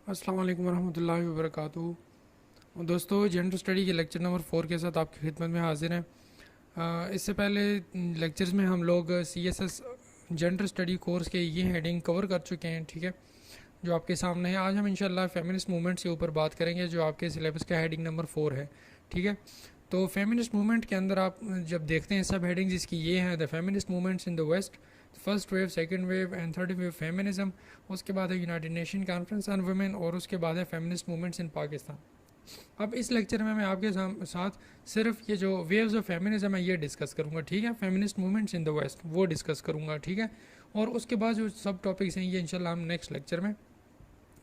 अस्सलाम वालेकुम रहमतुल्लाहि व बरकातुहू। दोस्तों, जेंडर स्टडी के लेक्चर नंबर 4 के साथ आपकी खिदमत में हाजिर हैं। इससे पहले लेक्चर्स में हम लोग CSS जेंडर स्टडी कोर्स के ये हेडिंग कवर कर चुके हैं, ठीक है, जो आपके सामने है। आज हम इंशाल्लाह फेमिनिस्ट मूवमेंट्स के ऊपर बात करेंगे, जो आपके सिलेबस का हेडिंग नंबर 4 है, ठीक है। तो फेमिनिस्ट मूवमेंट के अंदर आप जब देखते हैं सब हेडिंग्स इसकी ये हैं: the feminist movements in the west, first wave, second wave and third wave feminism. उसके बाद है united nation conference on women, और उसके बाद है फेमिनिस्ट मूवमेंट्स इन पाकिस्तान। अब इस लेक्चर में मैं आपके साथ सिर्फ ये जो वेव्स ऑफ फेमिनिज्म है ये डिस्कस करूंगा, ठीक है। Feminist movements in the west वो डिस्कस करूंगा, ठीक है। और उसके बाद जो सब टॉपिक्स हैं ये इंशाल्लाह हम नेक्स्ट लेक्चर में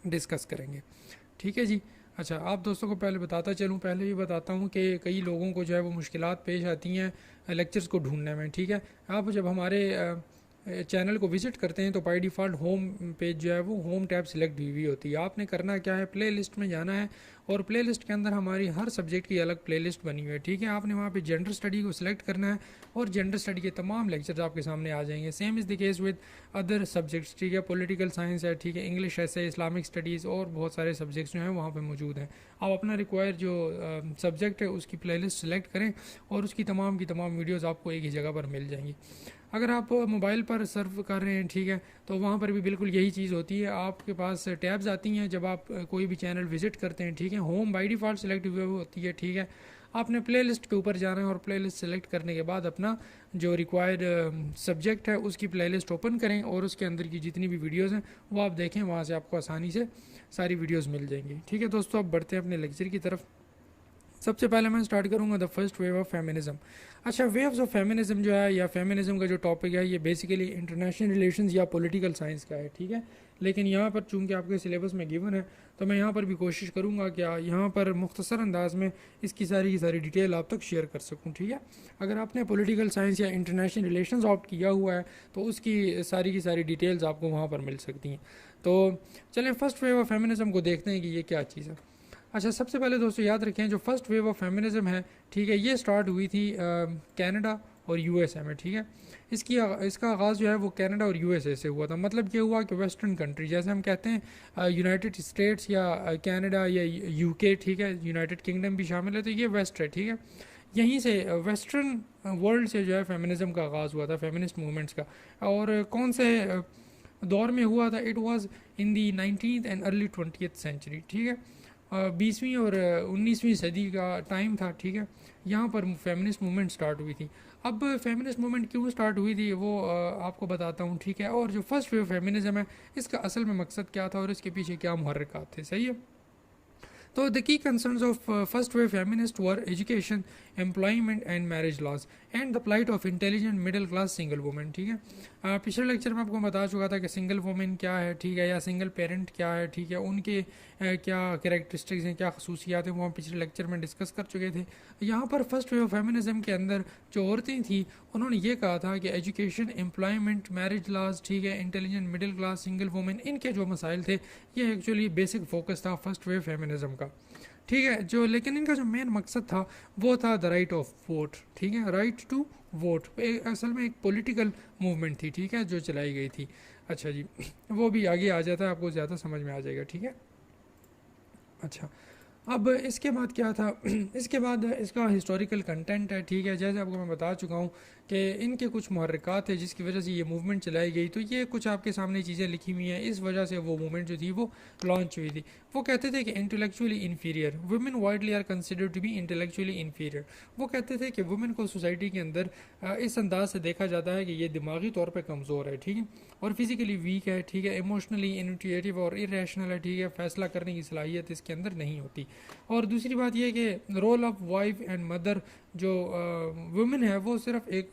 डिस्कस करेंगे, ठीक है जी। अच्छा, आप दोस्तों को पहले बताता चलूँ, पहले भी बताता हूँ कि कई लोगों को जो है वो मुश्किलात पेश आती हैं लेक्चर्स को ढूंढने में, ठीक है। आप जब हमारे चैनल को विजिट करते हैं तो बाई डिफ़ॉल्ट होम पेज जो है वो होम टैब सिलेक्ट हुई होती है। आपने करना क्या है, प्ले लिस्ट में जाना है, और प्ले लिस्ट के अंदर हमारी हर सब्जेक्ट की अलग प्ले लिस्ट बनी हुई है, ठीक है। आपने वहाँ पे जेंडर स्टडी को सिलेक्ट करना है और जेंडर स्टडी के तमाम लेक्चर्स आपके सामने आ जाएंगे। Same is the case with other subjects, ठीक है। पॉलिटिकल साइंस है, ठीक है, इंग्लिश ऐसे, इस्लामिक स्टडीज़ और बहुत सारे सब्जेक्ट्स जो हैं वहाँ पर मौजूद हैं। आप अपना रिक्वायर जो सब्जेक्ट है उसकी प्ले लिस्ट सेलेक्ट करें और उसकी तमाम की तमाम वीडियोज़ आपको एक ही जगह पर मिल जाएंगी। अगर आप मोबाइल पर सर्व कर रहे हैं, ठीक है, तो वहाँ पर भी बिल्कुल यही चीज़ होती है। आपके पास टैब्स आती हैं जब आप कोई भी चैनल विजिट करते हैं, ठीक है। होम बाई डिफ़ॉल्ट सेलेक्ट हुई होती है, ठीक है। आपने प्ले लिस्ट के ऊपर जाना है और प्ले लिस्ट सेलेक्ट करने के बाद अपना जो रिक्वायर्ड सब्जेक्ट है उसकी प्ले लिस्ट ओपन करें और उसके अंदर की जितनी भी वीडियोज़ हैं वो आप देखें, वहाँ से आपको आसानी से सारी वीडियोज़ मिल जाएंगी, ठीक है। दोस्तों, अब बढ़ते हैं अपने लेक्चर की तरफ। सबसे पहले मैं स्टार्ट करूंगा the first wave of feminism. अच्छा, वेव्स ऑफ फेमिनिज्म जो है या फेमिनिज्म का जो टॉपिक है ये बेसिकली इंटरनेशनल रिलेशंस या पॉलिटिकल साइंस का है, ठीक है। लेकिन यहाँ पर चूंकि आपके सिलेबस में गिवन है तो मैं यहाँ पर भी कोशिश करूँगा कि यहाँ पर मुख्तसर अंदाज में इसकी सारी की सारी डिटेल आप तक शेयर कर सकूँ, ठीक है। अगर आपने पॉलिटिकल साइंस या इंटरनेशनल रिलेशंस ऑप्ट किया हुआ है तो उसकी सारी की सारी डिटेल्स आपको वहाँ पर मिल सकती हैं। तो चलें फर्स्ट वेव ऑफ फेमिनिज्म को देखते हैं कि ये क्या चीज़ है। अच्छा, सबसे पहले दोस्तों याद रखें जो फर्स्ट वेव ऑफ फेमिनिज्म है, ठीक है, ये स्टार्ट हुई थी कनाडा और यूएसए में, ठीक है। इसका आगाज़ जो है वो कनाडा और यूएसए से हुआ था। मतलब ये हुआ कि वेस्टर्न कंट्री, जैसे हम कहते हैं यूनाइटेड स्टेट्स या कनाडा या यूके, ठीक है, यूनाइटेड किंगडम भी शामिल है, तो ये वेस्ट है, ठीक है। यहीं से वेस्टर्न वर्ल्ड से जो है फेमिनिज्म का आगाज़ हुआ था, फेमिनिस्ट मूवमेंट्स का। और कौन से दौर में हुआ था? It was in the 19th and early 20th century, ठीक है। 20वीं और 19वीं सदी का टाइम था, ठीक है। यहाँ पर फेमिनिस्ट मूवमेंट स्टार्ट हुई थी। अब फेमिनिस्ट मूवमेंट क्यों स्टार्ट हुई थी वो आपको बताता हूँ, ठीक है। और जो फर्स्ट वेव फेमिनिज्म है इसका असल में मकसद क्या था और इसके पीछे क्या मुहर्रिकात थे, सही है। तो the key concerns of first wave feminist were education, employment and marriage laws and the plight of intelligent middle class single women, ठीक है। पिछले लेक्चर में आपको बता चुका था कि सिंगल वुमेन क्या है, ठीक है, या सिंगल पेरेंट क्या है, ठीक है, उनके क्या कैरेक्टरिस्टिक्स हैं, क्या खसूसियात हैं, वो हम पिछले लेक्चर में डिस्कस कर चुके थे। यहाँ पर फर्स्ट वेव फेमिनिज्म के अंदर जो औरतें थी उन्होंने ये कहा था कि एजुकेशन, एम्प्लॉयमेंट, मैरिज लॉज, ठीक है, intelligent middle class single women, इनके जो मसाइल थे ये एक्चुअली बेसिक फोकस था फर्स्ट वेव फेमिनिज्म का, ठीक है। जो लेकिन इनका जो मेन मकसद था वो था द राइट ऑफ वोट, ठीक है, राइट टू वोट। असल में एक पॉलिटिकल मूवमेंट थी, ठीक है, जो चलाई गई थी। अच्छा जी, वो भी आगे आ जाता है, आपको ज़्यादा समझ में आ जाएगा, ठीक है। अच्छा, अब इसके बाद क्या था? इसके बाद इसका हिस्टोरिकल कंटेंट है, ठीक है। जैसे आपको मैं बता चुका हूँ कि इनके कुछ मुहर्रिकात है जिसकी वजह से ये मूवमेंट चलाई गई, तो ये कुछ आपके सामने चीज़ें लिखी हुई हैं। इस वजह से वो मूवमेंट जो थी वो लॉन्च हुई थी। वो कहते थे कि intellectually inferior women widely are considered to be intellectually inferior. वो कहते थे कि वुमेन को सोसाइटी के अंदर इस अंदाज से देखा जाता है कि ये दिमागी तौर पर कमज़ोर है, ठीक है, और फिजिकली वीक है, ठीक है, इमोशनली इनिटिएटिव और इरेशनल है, ठीक है, फैसला करने की सलाहियत इसके अंदर नहीं होती। और दूसरी बात यह कि role of wife and mother, जो वुमेन है वो सिर्फ एक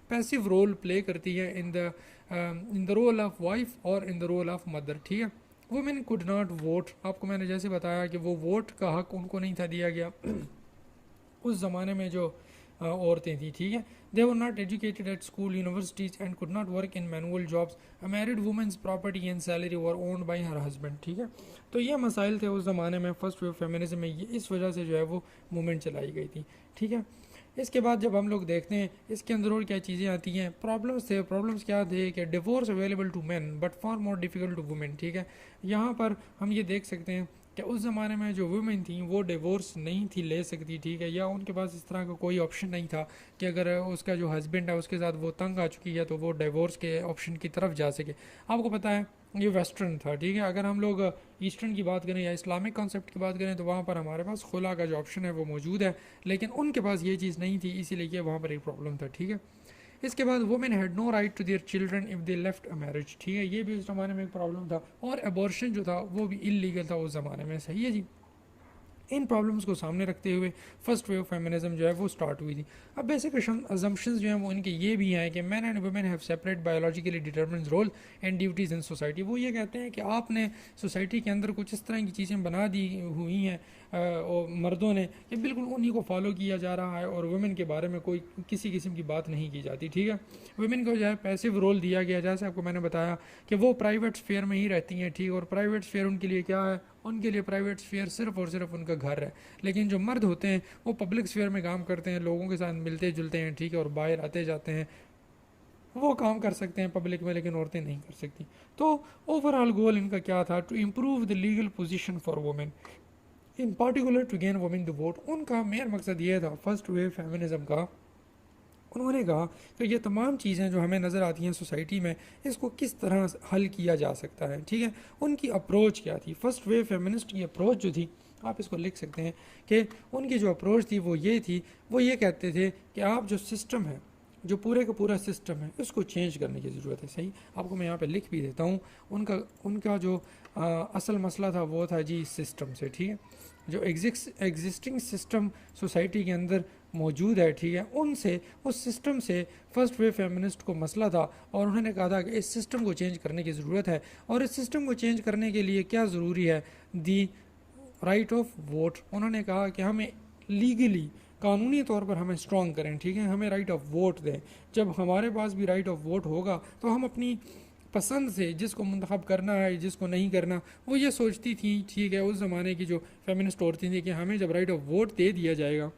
पैसिव रोल प्ले करती है in the role of wife और in the role of mother, ठीक है। Women could not vote. आपको मैंने जैसे बताया कि वो वोट का हक उनको नहीं था दिया गया उस ज़माने में जो औरतें थी, ठीक है। They were not educated at school, universities and could not work in manual jobs. A married women's property and salary were owned by her husband, ठीक है। तो ये मसाइल थे उस ज़माने में फर्स्ट वेव फेमिनिज्म में, ये इस वजह से जो है वो मूवमेंट चलाई गई थी, ठीक है। इसके बाद जब हम लोग देखते हैं इसके अंदर और क्या चीज़ें आती हैं, प्रॉब्लम्स क्या थे कि divorce available to man but for more difficult to women, ठीक है। यहाँ पर हम ये देख सकते हैं कि उस ज़माने में जो वुमेन थी वो डिवोर्स नहीं थी ले सकती, ठीक है, या उनके पास इस तरह का कोई ऑप्शन नहीं था कि अगर उसका जो हस्बैंड है उसके साथ वो तंग आ चुकी है तो वो डिवोर्स के ऑप्शन की तरफ जा सके। आपको पता है ये वेस्टर्न था, ठीक है। अगर हम लोग ईस्टर्न की बात करें या इस्लामिक कॉन्सेप्ट की बात करें तो वहाँ पर हमारे पास खुला का जो ऑप्शन है वो मौजूद है, लेकिन उनके पास ये चीज़ नहीं थी, इसीलिए वहाँ पर एक प्रॉब्लम था, ठीक है। इसके बाद women had no right to their children if they left a marriage, ठीक है, ये भी उस ज़माने में एक प्रॉब्लम था। और अबॉर्शन जो था वो भी इलीगल था उस ज़माने में, सही है जी। इन प्रॉब्लम्स को सामने रखते हुए फर्स्ट वेव फेमिनिज्म जो है वो स्टार्ट हुई थी। अब बेसिक अजम्पशंस जो हैं वो इनके ये भी हैं कि man and women have separate biologically determined role and duties in society. वो ये कहते हैं कि आपने सोसाइटी के अंदर कुछ इस तरह की चीज़ें बना दी हुई हैं और मर्दों ने कि बिल्कुल उन्हीं को फॉलो किया जा रहा है और वुमेन के बारे में कोई किसी किस्म की बात नहीं की जाती, ठीक है। वुमेन को जो है पैसिव रोल दिया गया, जैसे आपको मैंने बताया कि वो प्राइवेट स्फेयर में ही रहती हैं, ठीक, और प्राइवेट स्फेयर उनके लिए क्या है, उनके लिए प्राइवेट स्फेयर सिर्फ और सिर्फ उनका घर है। लेकिन जो मर्द होते हैं वो पब्लिक स्फेयर में काम करते हैं, लोगों के साथ मिलते जुलते हैं, ठीक है, और बाहर आते जाते हैं, वो काम कर सकते हैं पब्लिक में, लेकिन औरतें नहीं कर सकती। तो ओवरऑल गोल इनका क्या था, to improve the legal position for women in particular to gain women the vote. उनका मेन मकसद ये था फर्स्ट वेव फेमिनिज्म का, उन्होंने कहा कि ये तमाम चीज़ें जो हमें नज़र आती हैं सोसाइटी में इसको किस तरह हल किया जा सकता है, ठीक है। उनकी अप्रोच क्या थी, फर्स्ट वेव फेमिनिस्ट की अप्रोच जो थी, आप इसको लिख सकते हैं कि उनकी जो अप्रोच थी वो ये थी, वो ये कहते थे कि आप जो सिस्टम है, जो पूरे का पूरा सिस्टम है, इसको चेंज करने की ज़रूरत है, सही। आपको मैं यहाँ पे लिख भी देता हूँ। उनका उनका जो असल मसला था वो था जी सिस्टम से, ठीक है। जो एग्जिस्टिंग सिस्टम सोसाइटी के अंदर मौजूद है, ठीक है, उनसे, उस सिस्टम से फर्स्ट वेव फेमिनिस्ट को मसला था और उन्होंने कहा था कि इस सिस्टम को चेंज करने की ज़रूरत है। और इस सिस्टम को चेंज करने के लिए क्या ज़रूरी है, दी राइट ऑफ वोट। उन्होंने कहा कि हमें लीगली, कानूनी तौर पर हमें स्ट्रॉन्ग करें, ठीक है, हमें राइट ऑफ वोट दें। जब हमारे पास भी राइट ऑफ वोट होगा तो हम अपनी पसंद से जिसको मुंतखब करना है, जिसको नहीं करना, वो ये सोचती थी, ठीक है, उस ज़माने की जो फेमिनिस्ट औरतें थी कि हमें जब राइट ऑफ वोट दे दिया जाएगा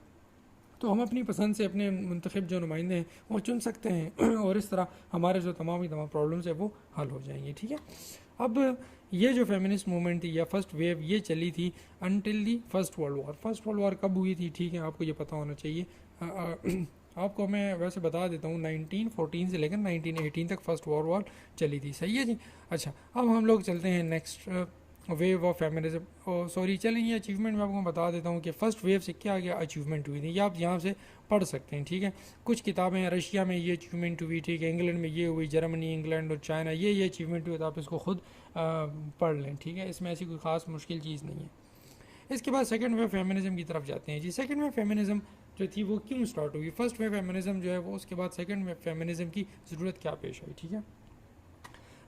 तो हम अपनी पसंद से अपने मुंतखब जो नुमाइंदे हैं वो चुन सकते हैं और इस तरह हमारे जो तमाम प्रॉब्लम्स है वो हल हो जाएंगी, ठीक है। अब ये जो फेमिनिस्ट मूवमेंट थी या फर्स्ट वेव, ये चली थी until the first world war. First world war कब हुई थी, ठीक है, आपको ये पता होना चाहिए। आपको मैं वैसे बता देता हूँ 1914 से लेकर 1918 तक फर्स्ट वर्ल्ड वॉर चली थी, सही है जी। अच्छा, अब हम लोग चलते हैं next wave of feminism. Sorry, चलें ये अचीवमेंट मैं आपको बता देता हूँ कि फर्स्ट वेव से क्या क्या अचीवमेंट हुई थी, ये आप यहाँ से पढ़ सकते हैं, ठीक है। कुछ किताबें हैं, रशिया में ये अचीवमेंट हुई, ठीक है, इंग्लैंड में ये हुई, जर्मनी, इंग्लैंड और चाइना ये अचीवमेंट हुई, तो आप इसको खुद पढ़ लें, ठीक है, इसमें ऐसी कोई ख़ास मुश्किल चीज़ नहीं है। इसके बाद सेकंड वेव फेमिनिज्म की तरफ जाते हैं जी। सेकंड वेव फेमिनिज्म जो थी वो क्यों स्टार्ट हुई, फर्स्ट वेव फेमिनिज्म जो है वो, उसके बाद सेकंड वेव फेमिनिज्म की ज़रूरत क्या पेश आई, ठीक है।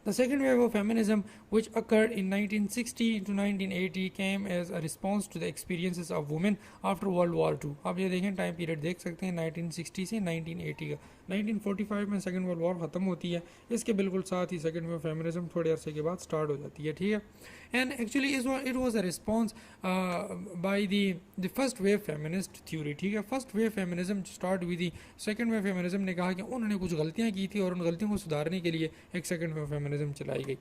The second wave of feminism, which occurred in 1960 to 1980, came as a response to the experiences of women after World War II. आप ये देखें टाइम पीरियड देख सकते हैं 1960 से 1980 का। 1945 में सेकेंड वर्ल्ड वॉर ख़त्म होती है, इसके बिल्कुल साथ ही सेकेंड वेव फेमिनिज्म थोड़े अरसे के बाद स्टार्ट हो जाती है, ठीक है। And actually it was a response by the first wave feminist theory, ठीक है। फर्स्ट वेव फेमिनिज्म स्टार्ट हुई थी, सेकेंड वेव फेमिनिज्म ने कहा कि उन्होंने कुछ गलतियाँ की थी और उन गलतियों को सुधारने के लिए एक सेकेंड वेव फेमिनिज्म चलाई गई।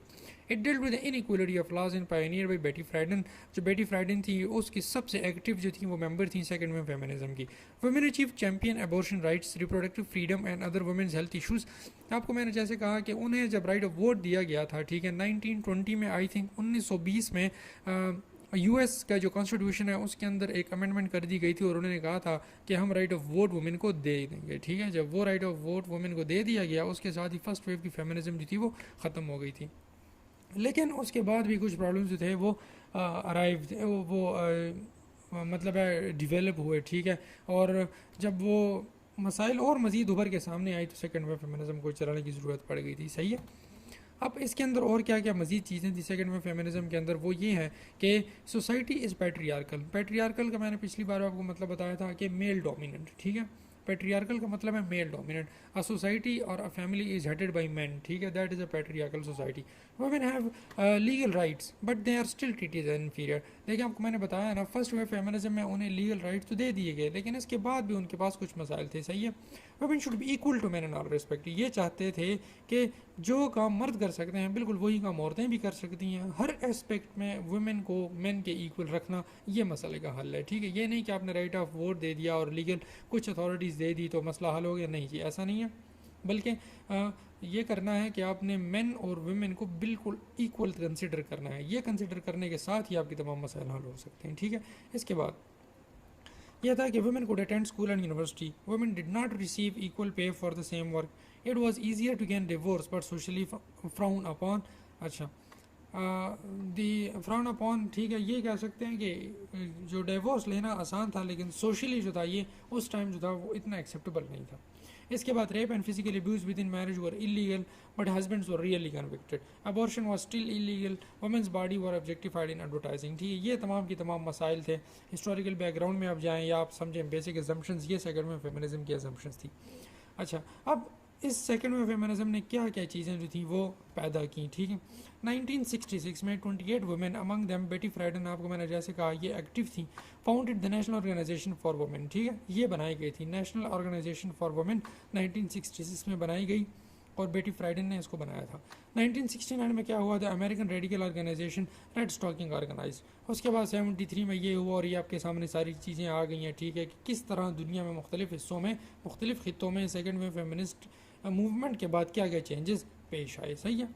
It dealt with the inequality of laws in pioneer by Betty Friedan. जो बेटी फ्राइडन थी उसकी सबसे एक्टिव जो थी वो मेंबर थी सेकेंड वेव फेमिनिज्म की। Women achieve champion abortion rights, reproductive freedom and other women's health issues. आपको मैंने जैसे कहा कि उन्हें जब राइट ऑफ वोट दिया गया था, ठीक है, 1920 में, आई थिंक 1920 में यूएस का जो कॉन्स्टिट्यूशन है उसके अंदर एक अमेंडमेंट कर दी गई थी और उन्होंने कहा था कि हम राइट ऑफ वोट वुमेन को दे देंगे, ठीक है। जब वो राइट ऑफ वोट वुमेन को दे दिया गया उसके साथ ही फर्स्ट वेव की फेमिनिज्म जो थी वो ख़त्म हो गई थी। लेकिन उसके बाद भी कुछ प्रॉब्लम्स जो थे वो अराइव मतलब है डिवेलप हुए, ठीक है। और जब वो मसाइल और मज़ीद उभर के सामने आई तो सेकेंड वेव फेमिनिज्म को चलाने की ज़रूरत पड़ गई थी, सही है। अब इसके अंदर और क्या क्या मज़ीद चीज़ें थी सेकेंड वेव फेमिनिज्म के अंदर, वो ये है कि सोसाइटी इज़ पैट्रियार्कल का मैंने पिछली बार आपको मतलब बताया था कि मेल डोमिनेंट, ठीक है। पैट्रियार्कल का मतलब है मेल डोमिनेंट। अ सोसाइटी और a family is headed by man, ठीक है, that is a patriarchal society. Women have legal rights but they are still treated as inferior. देखिए आपको मैंने बताया ना, फर्स्ट वेव फेमिनिज्म में उन्हें लीगल राइट्स तो दे दिए गए, लेकिन इसके बाद भी उनके पास कुछ मसाइल थे, सही है। Women should be equal to man in all respect. ये चाहते थे कि जो काम मर्द कर सकते हैं बिल्कुल वही काम औरतें भी कर सकती हैं, हर एस्पेक्ट में वुमेन को मैन के इक्वल रखना, ये मसले का हल है, ठीक है। ये नहीं कि आपने राइट ऑफ वोट दे दिया और लीगल कुछ अथॉरिटीज़ दे दी तो मसला हल हो गया, नहीं जी, ऐसा नहीं है। बल्कि ये करना है कि आपने मेन और वुमेन को बिल्कुल इक्वल कंसिडर करना है। ये कंसिडर करने के साथ ही आपकी तमाम मसाइल हल हो सकते हैं, ठीक है। इसके बाद यह था कि women could attend school and university, women did not receive equal pay for the same work, it was easier to gain divorce but socially frown upon. अच्छा, दी फ्राउन अपॉन, ठीक है, ये कह सकते हैं कि जो डिवोर्स लेना आसान था लेकिन सोशली जो था ये उस टाइम जो था वो इतना एक्सेप्टेबल नहीं था। इसके बाद rape and physical abuse within marriage were illegal but husbands were really convicted, abortion was still illegal, women's body were objectified in advertising, ठीक है। ये तमाम की तमाम मसाइल थे। हिस्टोरिकल बैकग्राउंड में आप जाएँ या आप समझें बेसिक एजम्पशंस, ये सेकंड में फेमिनिज्म की एजम्पशंस थी। अच्छा, अब इस सेकंड वेव फेमिनिज्म ने क्या क्या चीज़ें जो थी वो पैदा की, ठीक है। 1966 में 28 वुमेन अमंग देम बेटी फ्राइडन, आपको मैंने जैसे कहा ये एक्टिव थी, founded the national organisation for women, ठीक है। ये बनाई गई थी नेशनल ऑर्गेनाइजेशन फॉर वुमेन, 1966 में बनाई गई और बेटी फ्राइडन ने इसको बनाया था। 1969 में क्या हुआ था, American radical organisation red stocking organise. उसके बाद 73 में ये हुआ और ये आपके सामने सारी चीज़ें आ गई हैं, ठीक है, कि किस तरह दुनिया में मुख्तलिफ हिस्सों में मुख्तलिफ खित्तों में सेकेंड वेव फेमिनिस्ट मूवमेंट के बाद क्या क्या चेंजेस पेश आए, सही है।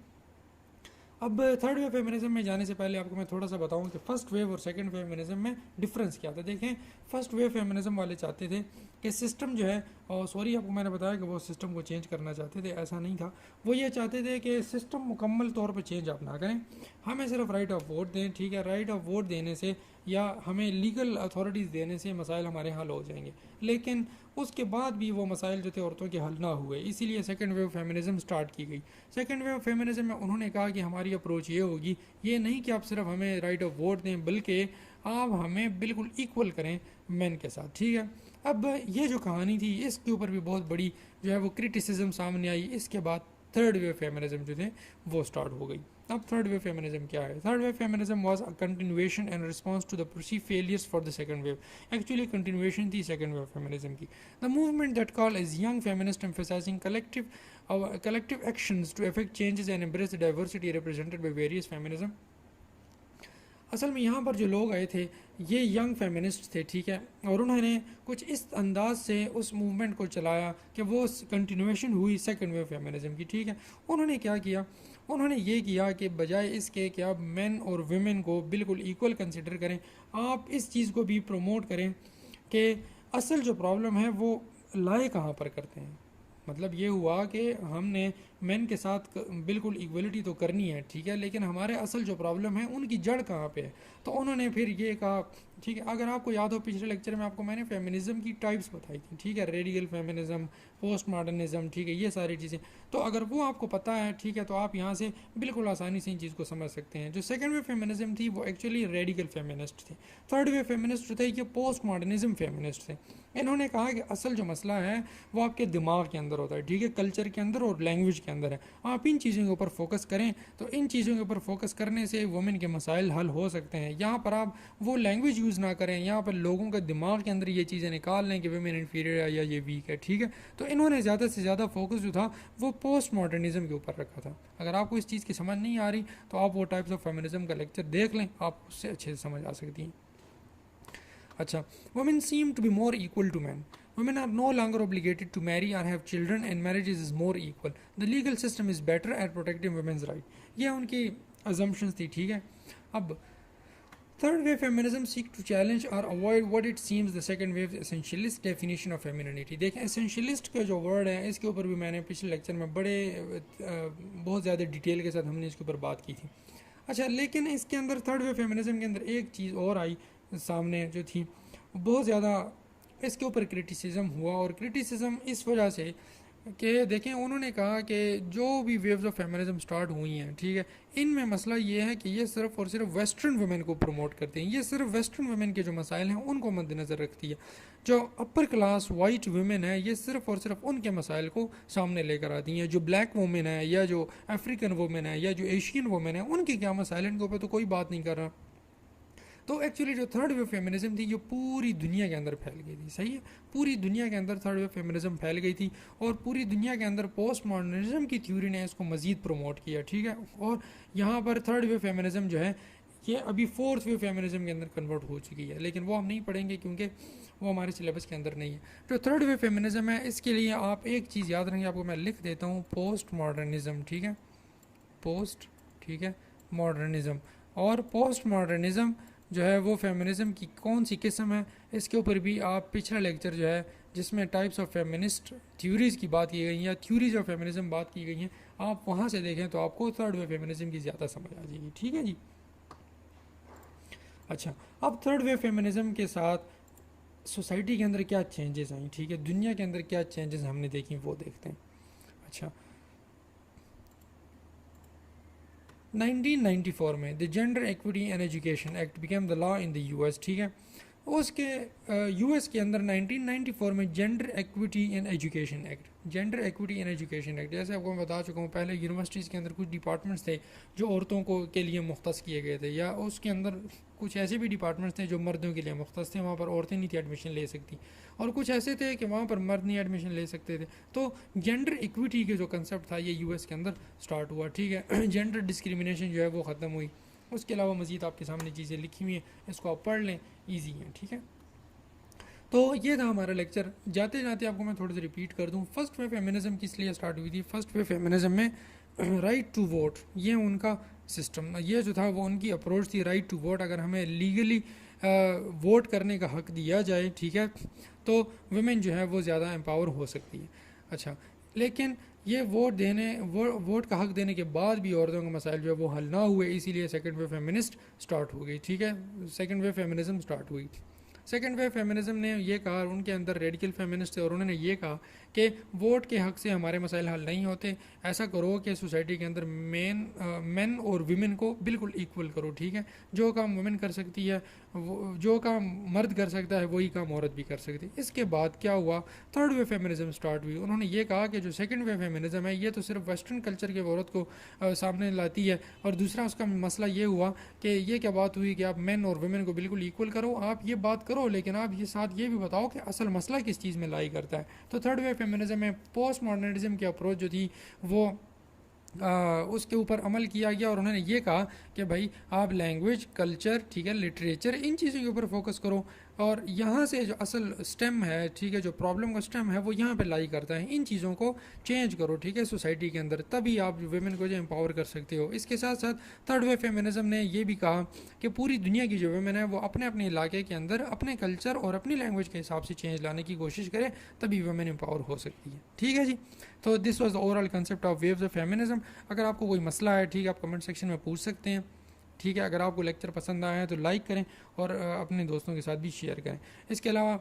अब थर्ड वेव फेमिनिज्म में जाने से पहले आपको मैं थोड़ा सा बताऊं कि फर्स्ट वेव और सेकंड वेव फेमिनिज्म में डिफरेंस क्या था। देखें, फर्स्ट वेव फेमिनिज्म वाले चाहते थे कि सिस्टम जो है, और सॉरी आपको मैंने बताया कि वो सिस्टम को चेंज करना चाहते थे, ऐसा नहीं था। वो ये चाहते थे कि सिस्टम मुकम्मल तौर पर चेंज आप ना करें, हमें सिर्फ राइट ऑफ वोट दें, ठीक है। राइट ऑफ वोट देने से या हमें लीगल अथॉरिटीज़ देने से मसाइल हमारे हल हो जाएंगे, लेकिन उसके बाद भी वो मसाइल जो थे औरतों के हल ना हुए, इसीलिए सेकंड वेव फेमिनिज्म स्टार्ट की गई। सेकंड वेव फेमिनिज्म में उन्होंने कहा कि हमारी अप्रोच ये होगी, ये नहीं कि आप सिर्फ हमें राइट ऑफ वोट दें बल्कि आप हमें बिल्कुल इक्वल करें मेन के साथ, ठीक है। अब ये जो कहानी थी इसके ऊपर भी बहुत बड़ी जो है वो क्रिटिसिज्म सामने आई। इसके बाद थर्ड वेव फेमिनिज्म जो थे वो स्टार्ट हो गई। अब थर्ड वेव फेमिनिज्म क्या है? Third wave feminism was a continuation and response to the perceive failures for the second wave. Actually continuation थी सेकंड वेव फेमिनिज्म की। The movement that call as young feminist emphasising collective actions to effect changes and embrace the diversity represented by various feminism। असल में यहाँ पर जो लोग आए थे ये यंग फेमिनिस्ट थे, ठीक है, और उन्होंने कुछ इस अंदाज से उस मूवमेंट को चलाया कि वो कंटिन्यूएशन हुई सेकंड वेव फेमिनिज्म की, ठीक है। उन्होंने क्या किया, उन्होंने ये किया कि बजाय इसके कि आप मेन और वुमेन को बिल्कुल इक्वल कंसिडर करें, आप इस चीज़ को भी प्रमोट करें कि असल जो प्रॉब्लम है वो लाए कहाँ पर करते हैं। मतलब ये हुआ कि हमने मेन के साथ बिल्कुल इक्वलिटी तो करनी है, ठीक है, लेकिन हमारे असल जो प्रॉब्लम है उनकी जड़ कहाँ पे है। तो उन्होंने फिर ये कहा, ठीक है, अगर आपको याद हो पिछले लेक्चर में आपको मैंने फेमिनिज्म की टाइप्स बताई थी, ठीक है, रेडिकल फेमिनिज्म, पोस्ट मॉडर्निज्म, ठीक है, ये सारी चीज़ें, तो अगर वो आपको पता है, ठीक है, तो आप यहाँ से बिल्कुल आसानी से इन चीज़ को समझ सकते हैं। जो सेकंड वेव फेमिनिज्म थी वो एक्चुअली रेडिकल फेमिनिस्ट थे। थर्ड वेव फेमिनिस्ट जो थे ये पोस्ट मॉडर्निज्म फेमिनिस्ट थे। इन्होंने कहा कि असल जो मसला है वो आपके दिमाग के अंदर होता है, ठीक है, कल्चर के अंदर और लैंग्वेज के अंदर है। आप इन चीज़ों के ऊपर फोकस करें तो इन चीज़ों के ऊपर फोकस करने से वुमेन के मसाइल हल हो सकते हैं। यहाँ पर आप वो लैंग्वेज यूज़ ना करें, यहाँ पर लोगों के दिमाग के अंदर ये चीज़ें निकाल लें कि वुमेन इन्फीरियर है या ये वीक है, ठीक है। तो इन्होंने ज़्यादा से ज़्यादा फोकस जो था वो पोस्ट मॉडर्निज्म के ऊपर रखा था। अगर आपको इस चीज़ की समझ नहीं आ रही तो आप वो टाइप्स ऑफ फेमिनिज्म का लेक्चर देख लें, आप उससे अच्छे से समझ आ सकती हैं। अच्छा, women seem to be more equal to men. Women are no longer obligated to marry or have children and marriages is more equal. The legal system is better at protecting women's right. ये उनकी assumptions थी, ठीक है। अब third wave feminism seek to challenge or avoid what it seems the second wave essentialist definition of femininity। देखें, essentialist का जो word है इसके ऊपर भी मैंने पिछले लेक्चर में बहुत ज़्यादा डिटेल के साथ हमने इसके ऊपर बात की थी। अच्छा, लेकिन इसके अंदर थर्ड वेव फेमिनिज्म के अंदर एक चीज़ और आई सामने जो थी, बहुत ज़्यादा इसके ऊपर क्रिटिसिज्म हुआ, और क्रिटिसिज्म इस वजह से कि देखें, उन्होंने कहा कि जो भी वेव्स ऑफ फेमिनिज्म स्टार्ट हुई हैं, ठीक है, इनमें मसला ये है कि ये सिर्फ और सिर्फ वेस्टर्न वुमेन को प्रमोट करते हैं। ये सिर्फ वेस्टर्न वुमेन के जो मसाइल हैं उनको मद्देनज़र रखती है। जो अपर क्लास वाइट वुमेन है, ये सिर्फ और सिर्फ उनके मसाइल को सामने लेकर आती हैं। जो ब्लैक वुमेन है या जो अफ्रीकन वुमेन है या जो एशियन वुमेन है, उनके क्या मसाइल, इनके ऊपर तो कोई बात नहीं कर रहा। तो एक्चुअली जो थर्ड वेव फेमिनिज्म थी ये पूरी दुनिया के अंदर फैल गई थी, सही है, पूरी दुनिया के अंदर थर्ड वेव फेमिनिज्म फैल गई थी और पूरी दुनिया के अंदर पोस्ट मॉडर्निज्म की थ्योरी ने इसको मज़ीद प्रमोट किया, ठीक है। और यहाँ पर थर्ड वेव फेमिनिज्म जो है ये अभी फोर्थ वेव फेमिनिज्म के अंदर कन्वर्ट हो चुकी है, लेकिन वो हम नहीं पढ़ेंगे क्योंकि वो हमारे सिलेबस के अंदर नहीं है। जो थर्ड वेव फेमिनिज्म है इसके लिए आप एक चीज़ याद रखेंगे, आपको मैं लिख देता हूँ, पोस्ट मॉडर्निज्म, ठीक है, पोस्ट, ठीक है, मॉडर्निज्म। और पोस्ट मॉडर्निज्म जो है वो फेमिनिज्म की कौन सी किस्म है, इसके ऊपर भी आप पिछला लेक्चर जो है जिसमें टाइप्स ऑफ फेमिनिस्ट थ्योरीज़ की बात की गई या थ्योरीज ऑफ फेमिनिज्म बात की गई हैं, आप वहाँ से देखें तो आपको थर्ड वे फेमिनिज्म की ज़्यादा समझ आ जाएगी, ठीक है जी। अच्छा, अब थर्ड वे फेमिनिज्म के साथ सोसाइटी के अंदर क्या चेंजेस आई, ठीक है, दुनिया के अंदर क्या चेंजेस हमने देखी वो देखते हैं। अच्छा, 1994 में the gender equity and education act became the law in the US, ठीक है। उसके यूएस के अंदर 1994 में gender equity and education act, gender equity and education act, जैसे आपको मैं बता चुका हूँ पहले, यूनिवर्सिटीज़ के अंदर कुछ डिपार्टमेंट्स थे जो औरतों को के लिए मुख्तस किए गए थे, या उसके अंदर कुछ ऐसे भी डिपार्टमेंट्स थे जो मर्दों के लिए मुख्तस थे, वहाँ पर औरतें नहीं थी एडमिशन ले सकती, और कुछ ऐसे थे कि वहाँ पर मर्द नहीं एडमिशन ले सकते थे। तो जेंडर इक्विटी के जो कंसेप्ट था ये यूएस के अंदर स्टार्ट हुआ, ठीक है। जेंडर डिस्क्रिमिनेशन जो है वो ख़त्म हुई। उसके अलावा मज़ीद आपके सामने चीज़ें लिखी हुई हैं, इसको आप पढ़ लें, ईजी हैं, ठीक है। तो ये था हमारा लेक्चर। जाते जाते आपको मैं थोड़ा सा रिपीट कर दूं, फर्स्ट वे फेमिनिज्म किस लिए स्टार्ट हुई थी। फर्स्ट वे फेमिनिज्म में राइट टू वोट, ये उनका सिस्टम, ये जो था वो उनकी अप्रोच थी, राइट टू वोट। अगर हमें लीगली वोट करने का हक दिया जाए, ठीक है, तो वुमेन जो है वो ज़्यादा एम्पावर हो सकती है। अच्छा, लेकिन ये वोट का हक देने के बाद भी औरतों के मसाइल जो है वो हल ना हुए, इसीलिए सेकंड वे फेमिनिस्ट स्टार्ट हो गई, ठीक है, सेकंड वे फेमिनिज्म स्टार्ट हुई। सेकेंड वेव फेमिनिज्म ने ये कहा, उनके अंदर रेडिकल फेमिनिस्ट थे और उन्होंने ये कहा कि वोट के हक से हमारे मसाइल हल नहीं होते, ऐसा करो कि सोसाइटी के अंदर मेन और वीमेन को बिल्कुल इक्वल करो, ठीक है। जो काम वुमेन कर सकती है, जो काम मर्द कर सकता है, वही काम औरत भी कर सकती है। इसके बाद क्या हुआ, थर्ड वे फेमिनिज्म स्टार्ट हुई। उन्होंने ये कहा कि जो सेकेंड वे फेमिनिज्म है ये तो सिर्फ वेस्टर्न कल्चर के औरत को सामने लाती है, और दूसरा उसका मसला ये हुआ कि ये क्या बात हुई कि आप मेन और वुमेन को बिल्कुल इक्वल करो, आप ये बात करो, लेकिन आप ये साथ ये भी बताओ कि असल मसला किस चीज़ में लाई करता है। तो थर्ड वे फेमिनिज्म में पोस्ट मॉडर्निज्म की अप्रोच जो थी वो उसके ऊपर अमल किया गया, और उन्होंने ये कहा कि भाई आप लैंग्वेज, कल्चर, ठीक है, लिटरेचर, इन चीज़ों के ऊपर फोकस करो, और यहाँ से जो असल स्टेम है, ठीक है, जो प्रॉब्लम का स्टेम है वो यहाँ पे लाई करता है, इन चीज़ों को चेंज करो, ठीक है, सोसाइटी के अंदर, तभी आप वुमेन को जो एम्पावर कर सकते हो। इसके साथ साथ थर्ड वे फेमिनिज्म ने ये भी कहा कि पूरी दुनिया की जो वुमेन है वो अपने अपने इलाके के अंदर अपने कल्चर और अपनी लैंग्वेज के हिसाब से चेंज लाने की कोशिश करे, तभी वुमेन एम्पावर हो सकती है, ठीक है जी। तो this was the overall concept of waves of feminism. अगर आपको कोई मसला है, ठीक है, आप कमेंट सेक्शन में पूछ सकते हैं, ठीक है। अगर आपको लेक्चर पसंद आया है तो लाइक करें और अपने दोस्तों के साथ भी शेयर करें। इसके अलावा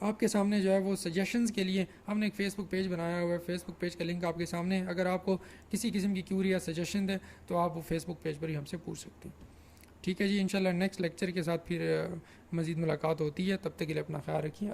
आपके सामने जो है वो सजेशंस के लिए हमने एक फ़ेसबुक पेज बनाया हुआ है, फेसबुक पेज का लिंक आपके सामने है। अगर आपको किसी किस्म की क्यूरी या सजेशन है तो आप वो फेसबुक पेज पर ही हमसे पूछ सकते हैं, ठीक है जी। इंशाल्लाह नेक्स्ट लेक्चर के साथ फिर मज़ीद मुलाकात होती है, तब तक के लिए अपना ख्याल रखिए।